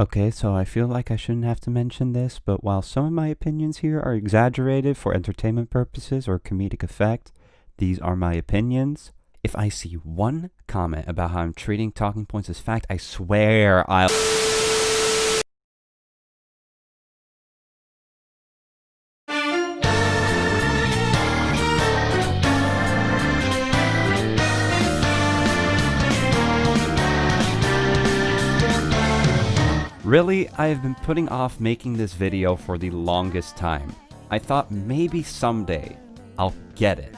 Okay, so I feel like I shouldn't have to mention this, but while some of my opinions here are exaggerated for entertainment purposes or comedic effect, these are my opinions. If I see one comment about how I'm treating talking points as fact, I swear I'll... Really, I have been putting off making this video for the longest time. I thought maybe someday I'll get it.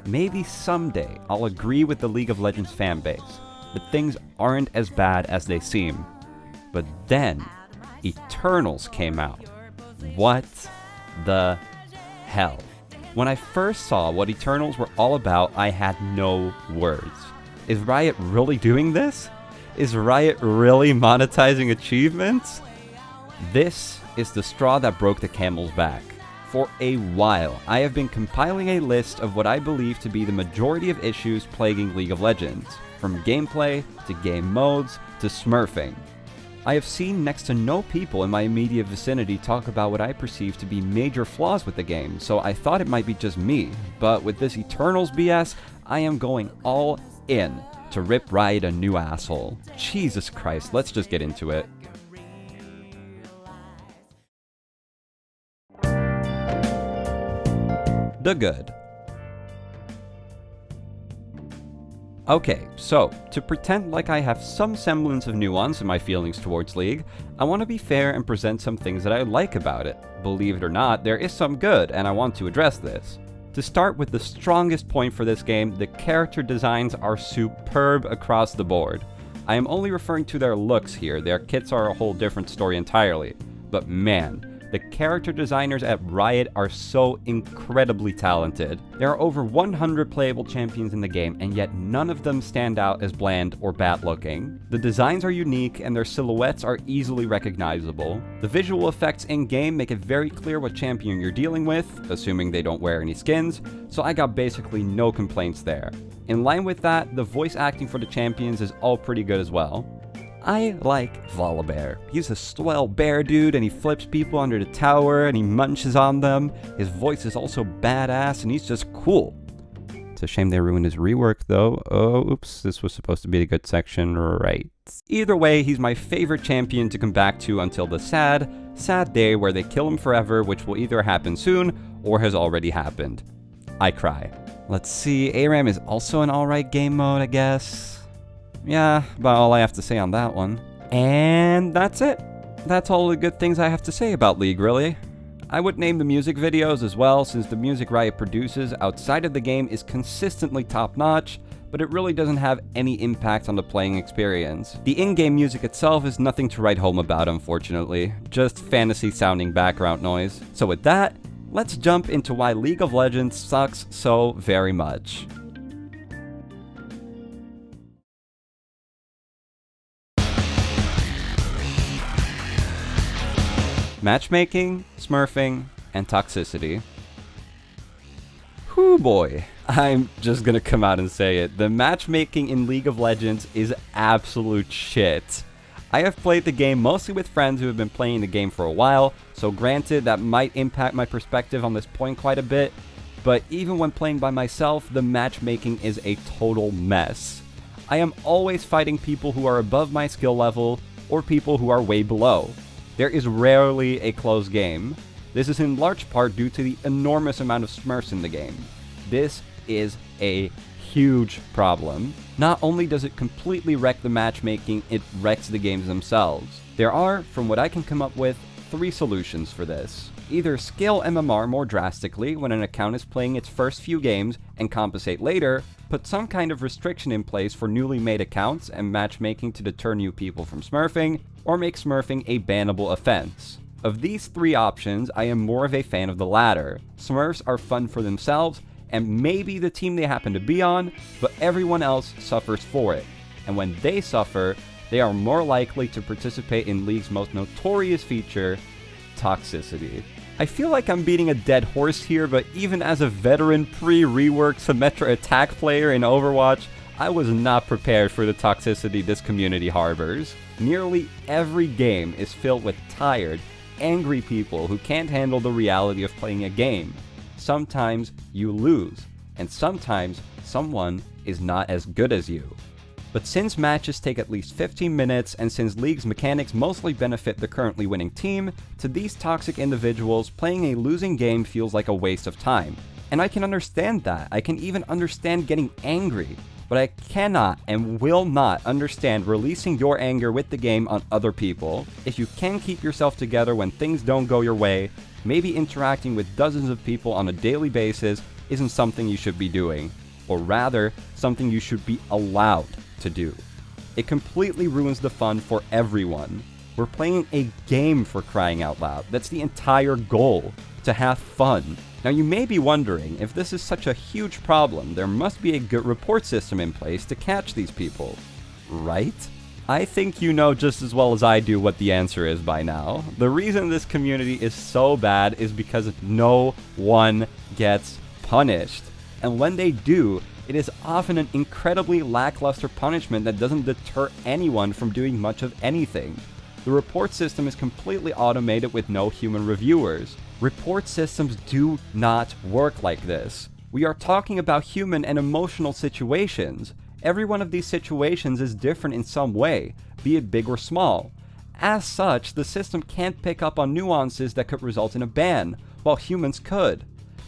Maybe someday I'll agree with the League of Legends fanbase that things aren't as bad as they seem. But then, Eternals came out. What the hell? When I first saw what Eternals were all about, I had no words. Is Riot really doing this? Is Riot really monetizing achievements? This is the straw that broke the camel's back. For a while, I have been compiling a list of what I believe to be the majority of issues plaguing League of Legends, from gameplay to game modes to smurfing. I have seen next to no people in my immediate vicinity talk about what I perceive to be major flaws with the game, so I thought it might be just me, but with this Eternals BS, I am going all in to rip Riot a new asshole. Jesus Christ, let's just get into it. The good. Okay, so, to pretend like I have some semblance of nuance in my feelings towards League, I want to be fair and present some things that I like about it. Believe it or not, there is some good, and I want to address this. To start with the strongest point for this game, the character designs are superb across the board. I am only referring to their looks here, their kits are a whole different story entirely. But man, the character designers at Riot are so incredibly talented. There are over 100 playable champions in the game, and yet none of them stand out as bland or bad looking. The designs are unique, and their silhouettes are easily recognizable. The visual effects in-game make it very clear what champion you're dealing with, assuming they don't wear any skins, so I got basically no complaints there. In line with that, the voice acting for the champions is all pretty good as well. I like Volibear. He's a swell bear dude and he flips people under the tower and he munches on them. His voice is also badass and he's just cool. It's a shame they ruined his rework though. Oh, oops, this was supposed to be a good section, right? Either way, he's my favorite champion to come back to until the sad day where they kill him forever, which will either happen soon or has already happened. I cry. Let's see, ARAM is also an alright game mode, I guess. Yeah, about all I have to say on that one. And that's it. That's all the good things I have to say about League, really. I would name the music videos as well, since the music Riot produces outside of the game is consistently top-notch, but it really doesn't have any impact on the playing experience. The in-game music itself is nothing to write home about, unfortunately. Just fantasy-sounding background noise. So with that, let's jump into why League of Legends sucks so very much. Matchmaking, smurfing, and toxicity. Whoo boy, I'm just gonna come out and say it. The matchmaking in League of Legends is absolute shit. I have played the game mostly with friends who have been playing the game for a while, so granted that might impact my perspective on this point quite a bit, but even when playing by myself, the matchmaking is a total mess. I am always fighting people who are above my skill level, or people who are way below. There is rarely a close game. This is in large part due to the enormous amount of smurfs in the game. This is a huge problem. Not only does it completely wreck the matchmaking, it wrecks the games themselves. There are, from what I can come up with, 3 solutions for this. Either scale MMR more drastically when an account is playing its first few games and compensate later, put some kind of restriction in place for newly made accounts and matchmaking to deter new people from smurfing, or make smurfing a bannable offense. Of these 3 options, I am more of a fan of the latter. Smurfs are fun for themselves, and maybe the team they happen to be on, but everyone else suffers for it. And when they suffer, they are more likely to participate in League's most notorious feature, toxicity. I feel like I'm beating a dead horse here, but even as a veteran pre-rework Symmetra attack player in Overwatch, I was not prepared for the toxicity this community harbors. Nearly every game is filled with tired, angry people who can't handle the reality of playing a game. Sometimes you lose, and sometimes someone is not as good as you. But since matches take at least 15 minutes, and since League's mechanics mostly benefit the currently winning team, to these toxic individuals, playing a losing game feels like a waste of time. And I can understand that. I can even understand getting angry. But I cannot and will not understand releasing your anger with the game on other people. If you can keep yourself together when things don't go your way, maybe interacting with dozens of people on a daily basis isn't something you should be doing. Or rather, something you should be allowed to do. It completely ruins the fun for everyone. We're playing a game, for crying out loud. That's the entire goal, to have fun. Now you may be wondering, if this is such a huge problem, there must be a good report system in place to catch these people, right? I think you know just as well as I do what the answer is by now. The reason this community is so bad is because no one gets punished. And when they do, it is often an incredibly lackluster punishment that doesn't deter anyone from doing much of anything. The report system is completely automated with no human reviewers. Report systems do not work like this. We are talking about human and emotional situations. Every one of these situations is different in some way, be it big or small. As such, the system can't pick up on nuances that could result in a ban, while humans could.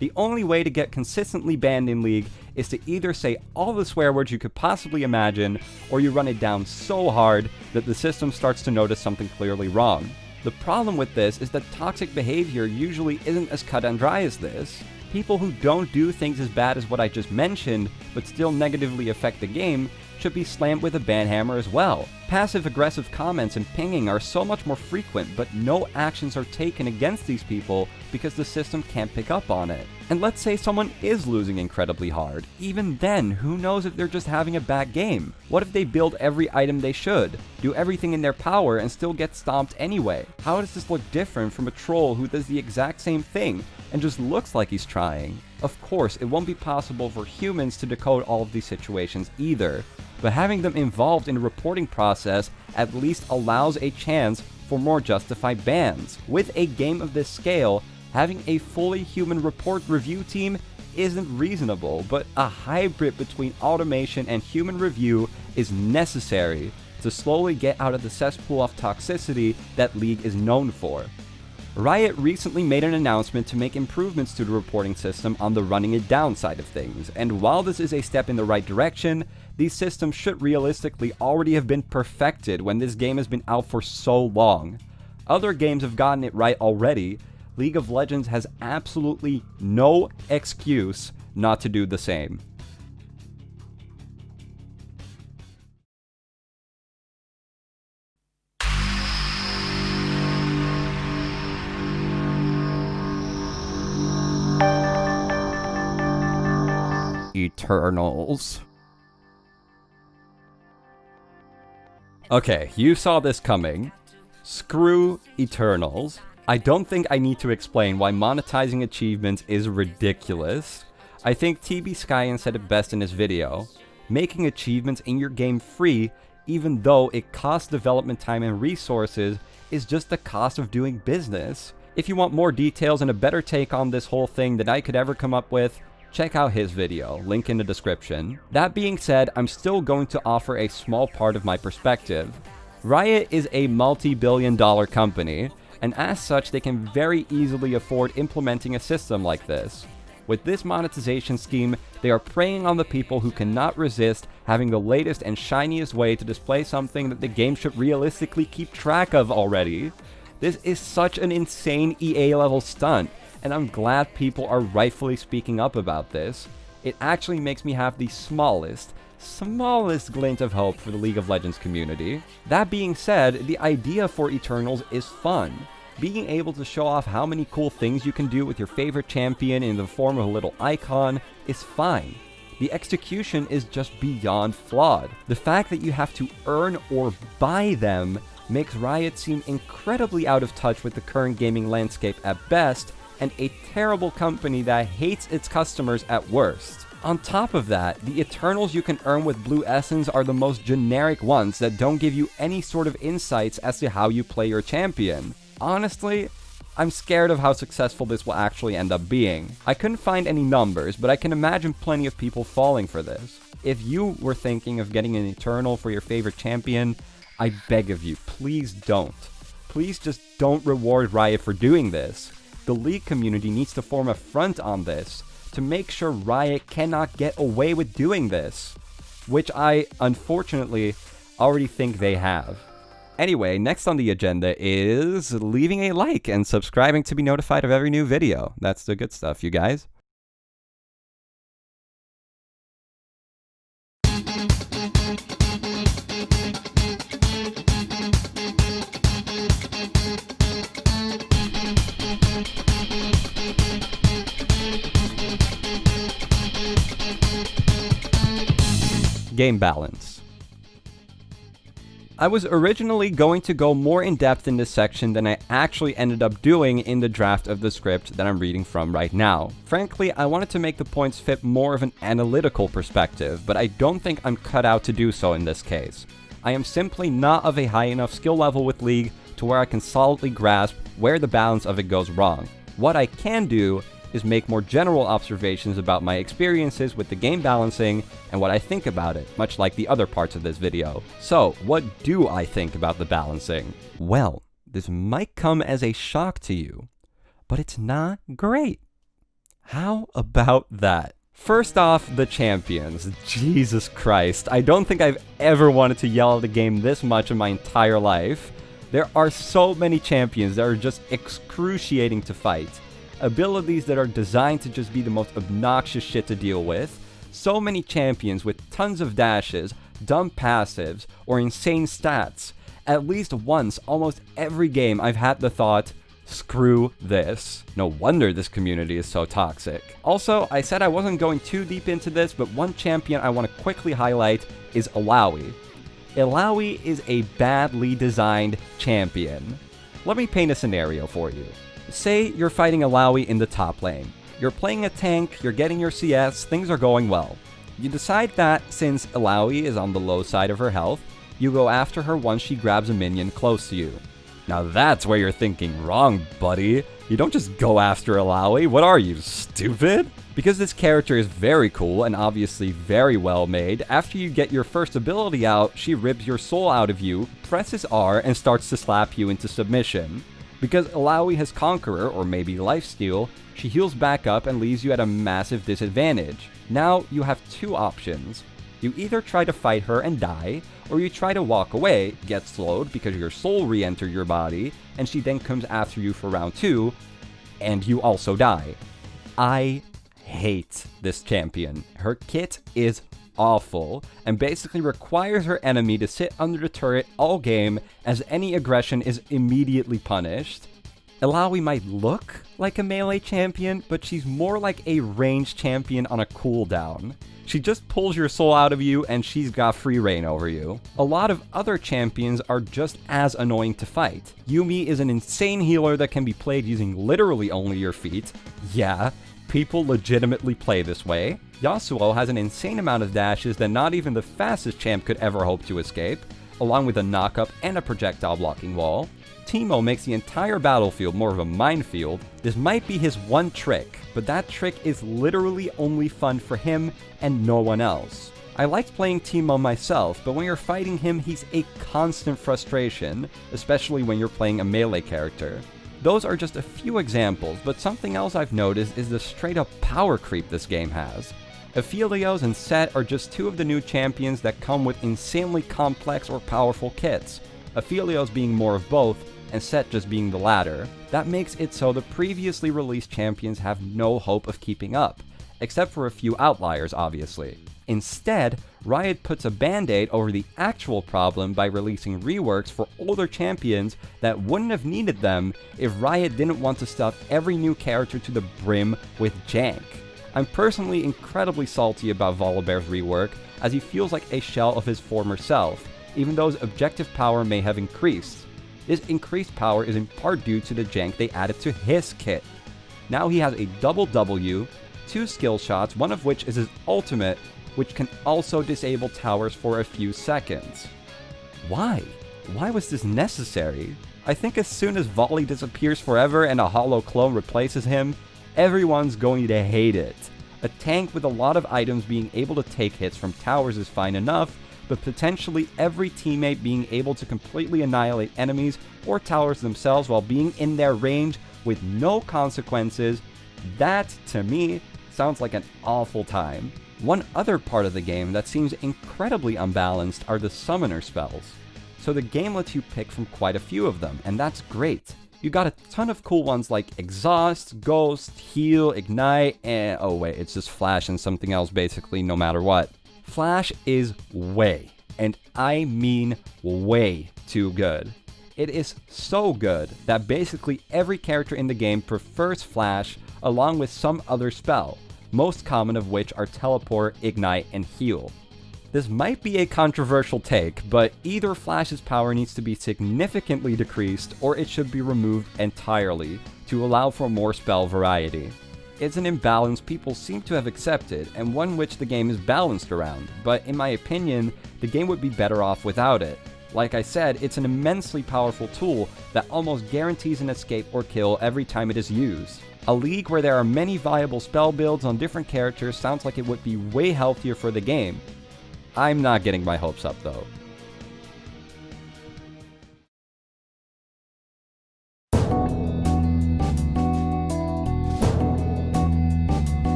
The only way to get consistently banned in League is to either say all the swear words you could possibly imagine, or you run it down so hard that the system starts to notice something clearly wrong. The problem with this is that toxic behavior usually isn't as cut and dry as this. People who don't do things as bad as what I just mentioned, but still negatively affect the game, should be slammed with a ban hammer as well. Passive-aggressive comments and pinging are so much more frequent, but no actions are taken against these people because the system can't pick up on it. And let's say someone is losing incredibly hard. Even then, who knows if they're just having a bad game? What if they build every item they should, do everything in their power, and still get stomped anyway? How does this look different from a troll who does the exact same thing and just looks like he's trying? Of course, it won't be possible for humans to decode all of these situations either, but having them involved in the reporting process at least allows a chance for more justified bans. With a game of this scale, having a fully human report review team isn't reasonable, but a hybrid between automation and human review is necessary to slowly get out of the cesspool of toxicity that League is known for. Riot recently made an announcement to make improvements to the reporting system on the running it down side of things, and while this is a step in the right direction, these systems should realistically already have been perfected when this game has been out for so long. Other games have gotten it right already. League of Legends has absolutely no excuse not to do the same. Eternals. Okay, you saw this coming. Screw Eternals. I don't think I need to explain why monetizing achievements is ridiculous. I think TB Skyen said it best in his video. Making achievements in your game free, even though it costs development time and resources, is just the cost of doing business. If you want more details and a better take on this whole thing than I could ever come up with, check out his video, link in the description. That being said, I'm still going to offer a small part of my perspective. Riot is a multi-billion-dollar company, and as such they can very easily afford implementing a system like this. With this monetization scheme, they are preying on the people who cannot resist having the latest and shiniest way to display something that the game should realistically keep track of already. This is such an insane EA level stunt, and I'm glad people are rightfully speaking up about this. It actually makes me have the smallest glint of hope for the League of Legends community. That being said, the idea for Eternals is fun. Being able to show off how many cool things you can do with your favorite champion in the form of a little icon is fine. The execution is just beyond flawed. The fact that you have to earn or buy them makes Riot seem incredibly out of touch with the current gaming landscape at best, and a terrible company that hates its customers at worst. On top of that, the Eternals you can earn with Blue Essence are the most generic ones that don't give you any sort of insights as to how you play your champion. Honestly, I'm scared of how successful this will actually end up being. I couldn't find any numbers, but I can imagine plenty of people falling for this. If you were thinking of getting an Eternal for your favorite champion, I beg of you, please don't. Please just don't reward Riot for doing this. The League community needs to form a front on this to make sure Riot cannot get away with doing this, which I, unfortunately, already think they have. Anyway, next on the agenda is leaving a like and subscribing to be notified of every new video. That's the good stuff, you guys. Game balance. I was originally going to go more in depth in this section than I actually ended up doing in the draft of the script that I'm reading from right now. Frankly, I wanted to make the points fit more of an analytical perspective, but I don't think I'm cut out to do so in this case. I am simply not of a high enough skill level with League to where I can solidly grasp where the balance of it goes wrong. What I can do is make more general observations about my experiences with the game balancing and what I think about it, much like the other parts of this video. So, what do I think about the balancing? Well, this might come as a shock to you, but it's not great. How about that? First off, the champions. Jesus Christ, I don't think I've ever wanted to yell at a game this much in my entire life. There are so many champions that are just excruciating to fight. Abilities that are designed to just be the most obnoxious shit to deal with. So many champions with tons of dashes, dumb passives, or insane stats. At least once, almost every game, I've had the thought, screw this. No wonder this community is so toxic. Also, I said I wasn't going too deep into this, but one champion I want to quickly highlight is Illaoi. Illaoi is a badly designed champion. Let me paint a scenario for you. Say you're fighting Illaoi in the top lane. You're playing a tank, you're getting your CS, things are going well. You decide that since Illaoi is on the low side of her health, you go after her once she grabs a minion close to you. Now that's where you're thinking wrong, buddy. You don't just go after Illaoi. What are you, stupid? Because this character is very cool and obviously very well made, after you get your first ability out, she rips your soul out of you, presses R, and starts to slap you into submission. Because Illaoi has Conqueror, or maybe Lifesteal, she heals back up and leaves you at a massive disadvantage. Now, you have two options. You either try to fight her and die, or you try to walk away, get slowed because your soul re-entered your body, and she then comes after you for round 2, and you also die. I hate this champion. Her kit is awful, and basically requires her enemy to sit under the turret all game as any aggression is immediately punished. Illaoi might look like a melee champion, but she's more like a ranged champion on a cooldown. She just pulls your soul out of you and she's got free reign over you. A lot of other champions are just as annoying to fight. Yuumi is an insane healer that can be played using literally only your feet. Yeah, people legitimately play this way. Yasuo has an insane amount of dashes that not even the fastest champ could ever hope to escape, along with a knockup and a projectile blocking wall. Teemo makes the entire battlefield more of a minefield. This might be his one trick, but that trick is literally only fun for him and no one else. I liked playing Teemo myself, but when you're fighting him, he's a constant frustration, especially when you're playing a melee character. Those are just a few examples, but something else I've noticed is the straight up power creep this game has. Aphelios and Sett are just two of the new champions that come with insanely complex or powerful kits. Aphelios being more of both, and Sett just being the latter. That makes it so the previously released champions have no hope of keeping up, except for a few outliers obviously. Instead, Riot puts a band-aid over the actual problem by releasing reworks for older champions that wouldn't have needed them if Riot didn't want to stuff every new character to the brim with jank. I'm personally incredibly salty about Volibear's rework, as he feels like a shell of his former self, even though his objective power may have increased. This increased power is in part due to the jank they added to his kit. Now he has a double W, 2 skill shots, one of which is his ultimate, which can also disable towers for a few seconds. Why? Why was this necessary? I think as soon as Volley disappears forever and a hollow clone replaces him, everyone's going to hate it. A tank with a lot of items being able to take hits from towers is fine enough, but potentially every teammate being able to completely annihilate enemies or towers themselves while being in their range with no consequences, that, to me, sounds like an awful time. One other part of the game that seems incredibly unbalanced are the summoner spells. So the game lets you pick from quite a few of them, and that's great. You got a ton of cool ones like Exhaust, Ghost, Heal, Ignite, and oh wait, it's just Flash and something else basically no matter what. Flash is way, and I mean way too good. It is so good that basically every character in the game prefers Flash along with some other spell, most common of which are Teleport, Ignite, and Heal. This might be a controversial take, but either Flash's power needs to be significantly decreased or it should be removed entirely to allow for more spell variety. It's an imbalance people seem to have accepted and one which the game is balanced around, but in my opinion, the game would be better off without it. Like I said, it's an immensely powerful tool that almost guarantees an escape or kill every time it is used. A league where there are many viable spell builds on different characters sounds like it would be way healthier for the game. I'm not getting my hopes up though.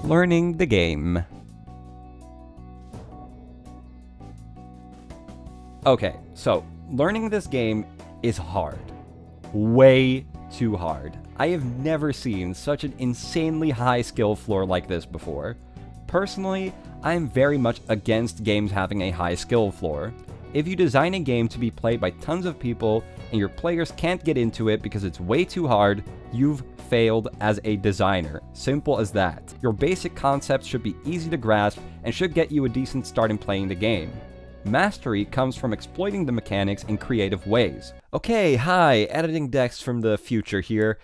Learning the game. Okay, so learning this game is hard. Way too hard. I have never seen such an insanely high skill floor like this before. Personally, I am very much against games having a high skill floor. If you design a game to be played by tons of people and your players can't get into it because it's way too hard, you've failed as a designer. Simple as that. Your basic concepts should be easy to grasp and should get you a decent start in playing the game. Mastery comes from exploiting the mechanics in creative ways. Okay, hi, editing Dex from the future here.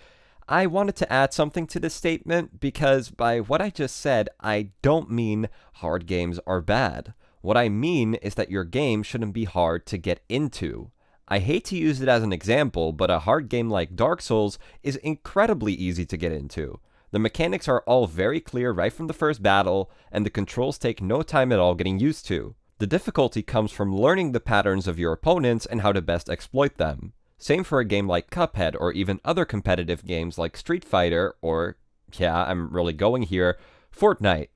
I wanted to add something to this statement because by what I just said, I don't mean hard games are bad. What I mean is that your game shouldn't be hard to get into. I hate to use it as an example, but a hard game like Dark Souls is incredibly easy to get into. The mechanics are all very clear right from the first battle, and the controls take no time at all getting used to. The difficulty comes from learning the patterns of your opponents and how to best exploit them. Same for a game like Cuphead or even other competitive games like Street Fighter or, yeah, I'm really going here, Fortnite.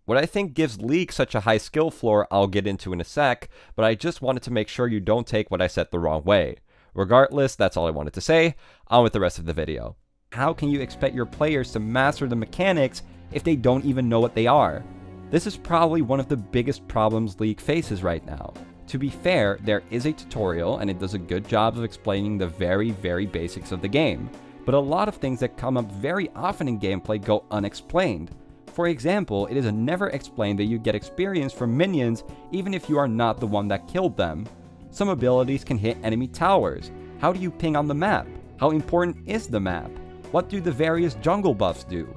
What I think gives League such a high skill floor I'll get into in a sec, but I just wanted to make sure you don't take what I said the wrong way. Regardless, that's all I wanted to say. On with the rest of the video. How can you expect your players to master the mechanics if they don't even know what they are? This is probably one of the biggest problems League faces right now. To be fair, there is a tutorial and it does a good job of explaining the very basics of the game, but a lot of things that come up very often in gameplay go unexplained. For example, it is never explained that you get experience from minions even if you are not the one that killed them. Some abilities can hit enemy towers. How do you ping on the map? How important is the map? What do the various jungle buffs do?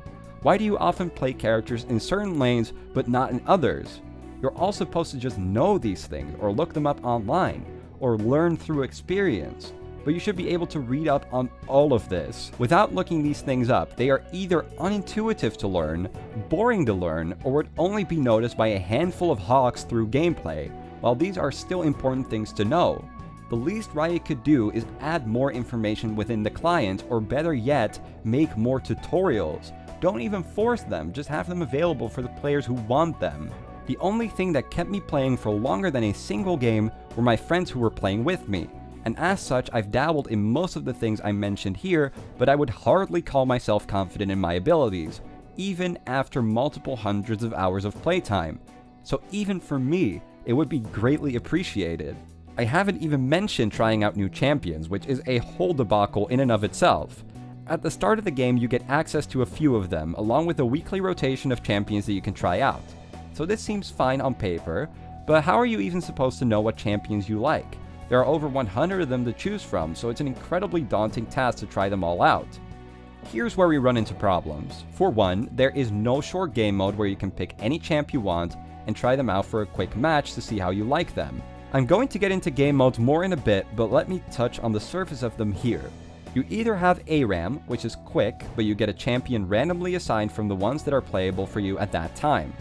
Why do you often play characters in certain lanes but not in others? You're all supposed to just know these things or look them up online or learn through experience. But you should be able to read up on all of this. Without looking these things up, they are either unintuitive to learn, boring to learn, or would only be noticed by a handful of hawks through gameplay. While these are still important things to know, the least Riot could do is add more information within the client, or better yet, make more tutorials. Don't even force them, just have them available for the players who want them. The only thing that kept me playing for longer than a single game were my friends who were playing with me, and as such I've dabbled in most of the things I mentioned here, but I would hardly call myself confident in my abilities, even after multiple hundreds of hours of playtime. So even for me, it would be greatly appreciated. I haven't even mentioned trying out new champions, which is a whole debacle in and of itself. At the start of the game, you get access to a few of them, along with a weekly rotation of champions that you can try out. So this seems fine on paper, but how are you even supposed to know what champions you like? There are over 100 of them to choose from, so it's an incredibly daunting task to try them all out. Here's where we run into problems. For one, there is no short game mode where you can pick any champ you want and try them out for a quick match to see how you like them. I'm going to get into game modes more in a bit, but let me touch on the surface of them here. You either have ARAM, which is quick, but you get a champion randomly assigned from the ones that are playable for you at that time.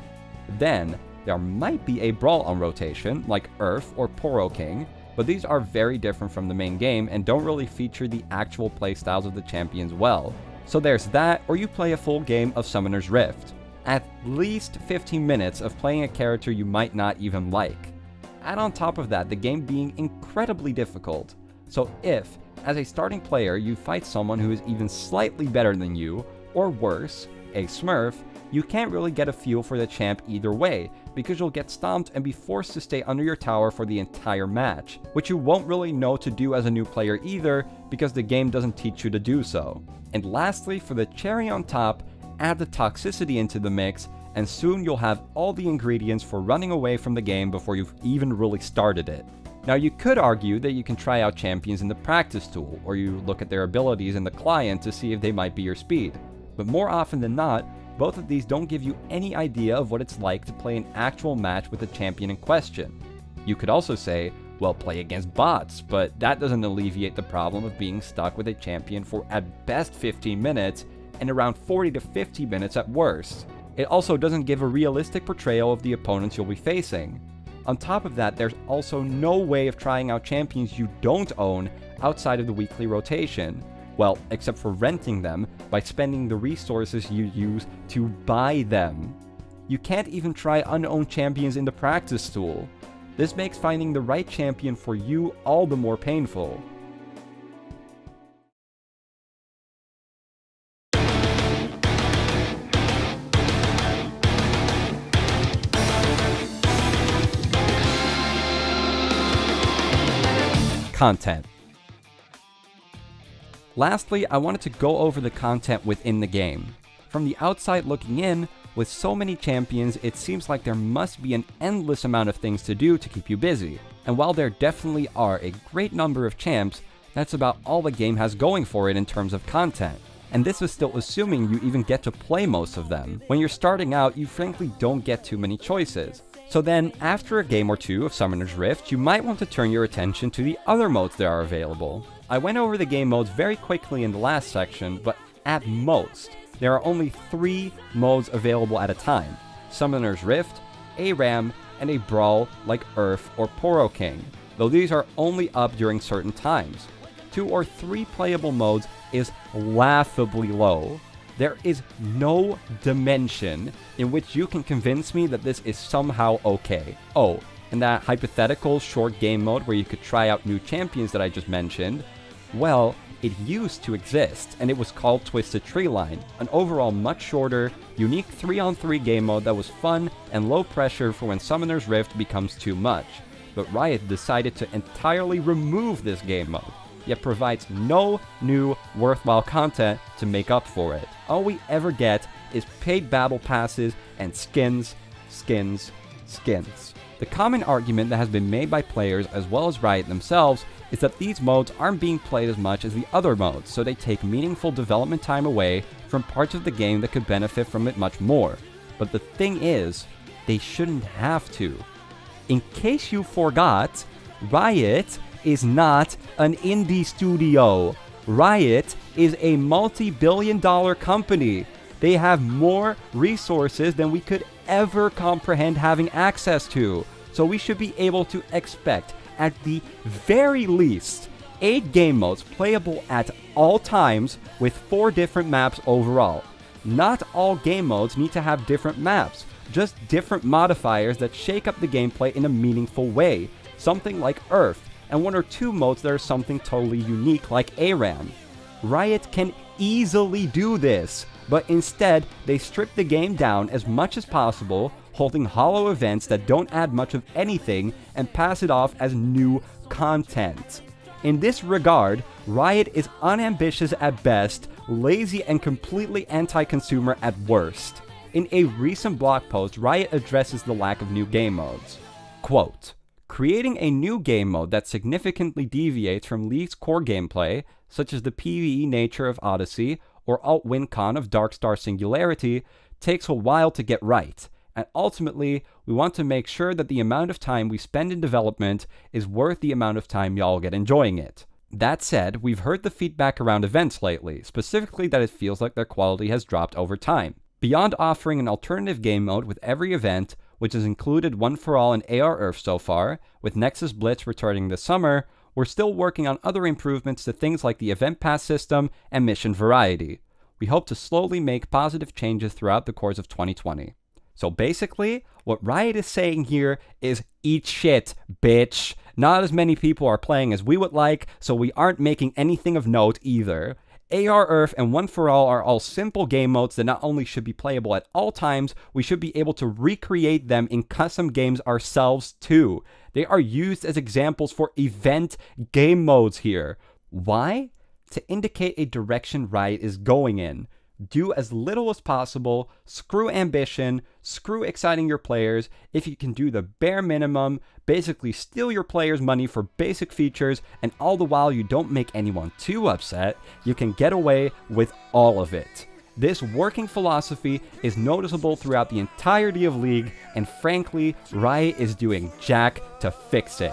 Then, there might be a Brawl on rotation, like Earth or Poro King, but these are very different from the main game and don't really feature the actual playstyles of the champions well. So there's that, or you play a full game of Summoner's Rift. At least 15 minutes of playing a character you might not even like. Add on top of that the game being incredibly difficult. So if, as a starting player, you fight someone who is even slightly better than you, or worse, a Smurf, you can't really get a feel for the champ either way, because you'll get stomped and be forced to stay under your tower for the entire match, which you won't really know to do as a new player either, because the game doesn't teach you to do so. And lastly, for the cherry on top, add the toxicity into the mix, and soon you'll have all the ingredients for running away from the game before you've even really started it. Now you could argue that you can try out champions in the practice tool, or you look at their abilities in the client to see if they might be your speed. But more often than not, both of these don't give you any idea of what it's like to play an actual match with the champion in question. You could also say, well, play against bots, but that doesn't alleviate the problem of being stuck with a champion for at best 15 minutes and around 40 to 50 minutes at worst. It also doesn't give a realistic portrayal of the opponents you'll be facing. On top of that, there's also no way of trying out champions you don't own outside of the weekly rotation. Well, except for renting them by spending the resources you use to buy them. You can't even try unowned champions in the practice tool. This makes finding the right champion for you all the more painful. Content. Lastly, I wanted to go over the content within the game. From the outside looking in, with so many champions, it seems like there must be an endless amount of things to do to keep you busy. And while there definitely are a great number of champs, that's about all the game has going for it in terms of content. And this is still assuming you even get to play most of them. When you're starting out, you frankly don't get too many choices. So then, after a game or two of Summoner's Rift, you might want to turn your attention to the other modes that are available. I went over the game modes very quickly in the last section, but at most, there are only 3 modes available at a time: Summoner's Rift, ARAM, and a Brawl like Earth or Poro King, though these are only up during certain times. 2 or 3 playable modes is laughably low. There is no dimension in which you can convince me that this is somehow okay. Oh, and that hypothetical short game mode where you could try out new champions that I just mentioned, well, it used to exist, and it was called Twisted Treeline, an overall much shorter, unique 3-on-3 game mode that was fun and low pressure for when Summoner's Rift becomes too much. But Riot decided to entirely remove this game mode, yet provides no new worthwhile content to make up for it. All we ever get is paid battle passes and skins, skins, skins. The common argument that has been made by players as well as Riot themselves is that these modes aren't being played as much as the other modes, so they take meaningful development time away from parts of the game that could benefit from it much more. But the thing is, they shouldn't have to. In case you forgot, Riot is not an indie studio. Riot is a multi-billion-dollar company. They have more resources than we could ever comprehend having access to. So we should be able to expect, at the very least, 8 game modes playable at all times with 4 different maps overall. Not all game modes need to have different maps, just different modifiers that shake up the gameplay in a meaningful way. Something like Earth, and 1 or 2 modes that are something totally unique like ARAM. Riot can easily do this, but instead they strip the game down as much as possible, holding hollow events that don't add much of anything and pass it off as new content. In this regard, Riot is unambitious at best, lazy and completely anti-consumer at worst. In a recent blog post, Riot addresses the lack of new game modes. Quote, "Creating a new game mode that significantly deviates from League's core gameplay, such as the PvE nature of Odyssey, or alt-win-con of Darkstar Singularity, takes a while to get right, and ultimately, we want to make sure that the amount of time we spend in development is worth the amount of time y'all get enjoying it. That said, we've heard the feedback around events lately, specifically that it feels like their quality has dropped over time. Beyond offering an alternative game mode with every event, which has included One for All and AR Earth so far, with Nexus Blitz returning this summer, we're still working on other improvements to things like the event pass system and mission variety. We hope to slowly make positive changes throughout the course of 2020. So basically, what Riot is saying here is eat shit, bitch. Not as many people are playing as we would like, so we aren't making anything of note either. AR Earth and One for All are all simple game modes that not only should be playable at all times, we should be able to recreate them in custom games ourselves too. They are used as examples for event game modes here. Why? To indicate a direction Riot is going in. Do as little as possible, screw ambition, screw exciting your players. If you can do the bare minimum, basically steal your players' money for basic features, and all the while you don't make anyone too upset, you can get away with all of it. This working philosophy is noticeable throughout the entirety of League, and frankly, Riot is doing jack to fix it.